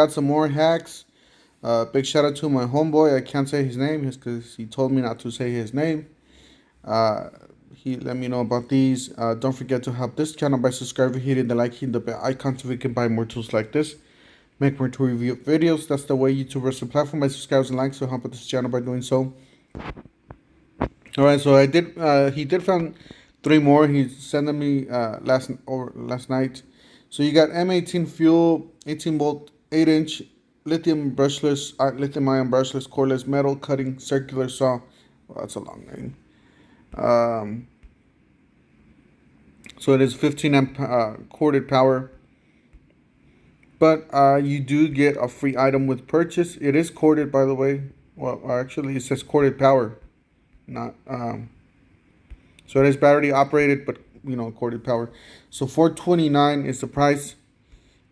Got some more hacks. Big shout out to my homeboy. I can't say his name because he told me not to say his name. Uh, he let me know about these. Don't forget to help this channel by subscribing, hitting the like, hitting the bell icon so we can buy more tools like this. Make more tool review videos. That's the way YouTubers the platform by subscribes and likes. So help out this channel by doing so. All right, so I did. He did find three more. He sent them me last night. So you got M18 fuel, 18 volt, 8-inch lithium brushless, lithium ion brushless cordless metal cutting circular saw. Well, that's a long name. So it is 15 amp corded power, but you do get a free item with purchase. It is corded, by the way. Well, actually, it says corded power, not so it is battery operated, but corded power. So $429 is the price.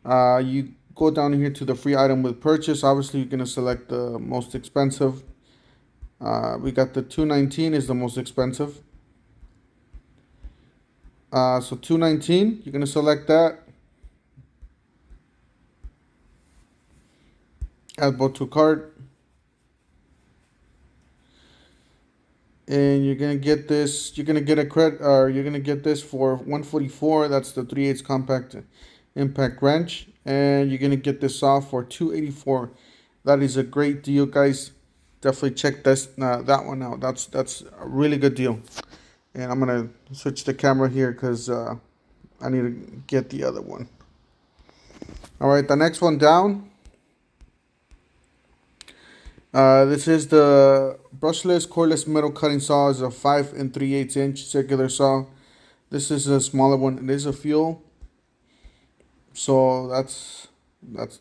You go down here to the free item with purchase. Obviously, you're gonna select the most expensive. We got the $219 is the most expensive. So $219, you're gonna select that. Add both to cart. And you're gonna get this. You're gonna get a credit, or you're gonna get this for $144. That's the 3/8 compact impact wrench, and you're gonna get this saw for $284. That is a great deal, guys. Definitely check that one out. That's a really good deal. And I'm gonna switch the camera here because I need to get the other one. All right, the next one down. This is the brushless cordless metal cutting saw. Is a 5 3/8 inch circular saw. This is a smaller one. It is a fuel. So that's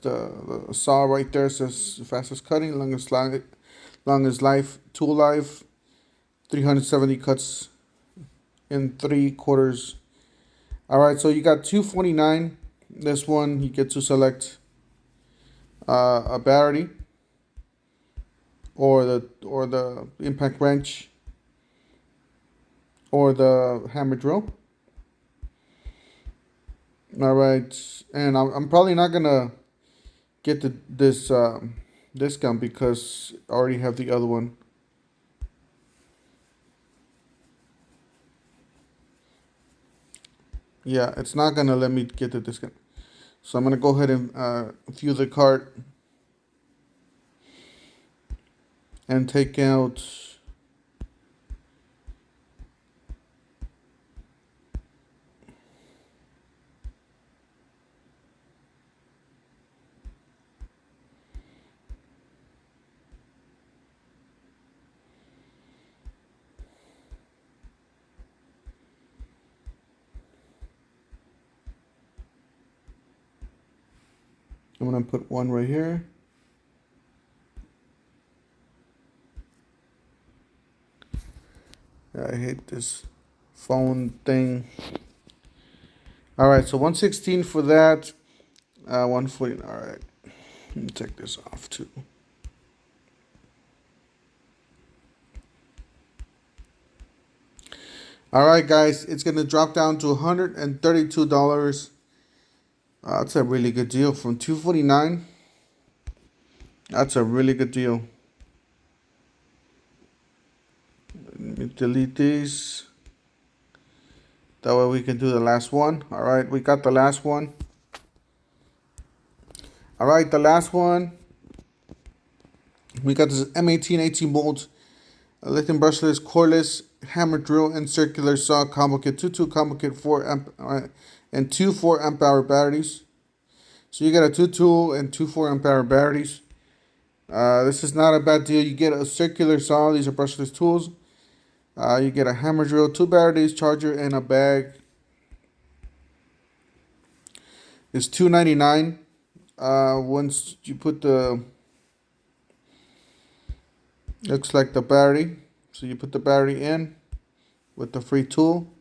the saw right there. It says fastest cutting, longest life, tool life, 370 cuts in 3/4. All right, so you got $249. This one you get to select a battery, or the impact wrench, or the hammer drill. All right, and I'm probably not gonna get this discount because I already have the other one. Yeah, it's not gonna let me get the discount, so I'm gonna go ahead and view the cart and take out. I'm gonna put one right here. I hate this phone thing. All right, so 116 for that. 140. All right, let me take this off too. All right, guys, it's gonna drop down to $132. That's a really good deal from $249. That's a really good deal. Let me delete these. That way we can do the last one. All right, we got the last one. All right, the last one. We got this M18 18 volt lithium brushless cordless hammer drill and circular saw combo kit. Two combo kit, 4 amp and two 4 amp hour batteries. So you get a 2 tool and two 4 amp hour batteries. This is not a bad deal. You get a circular saw. These are brushless tools. You get a hammer drill, 2 batteries, charger, and a bag. It's $299. Once you put looks like the battery. So you put the battery in with the free tool.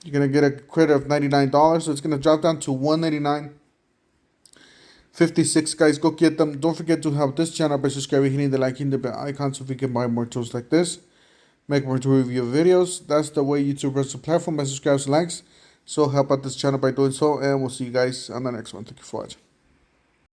You're gonna get a credit of $99. So it's gonna drop down to $199.56. Guys, go get them. Don't forget to help this channel by subscribing, hitting the like, hitting the bell icon so we can buy more tools like this. Make more tool review videos. That's the way YouTube runs the platform by subscribes and likes. So help out this channel by doing so, and we'll see you guys on the next one. Thank you for watching.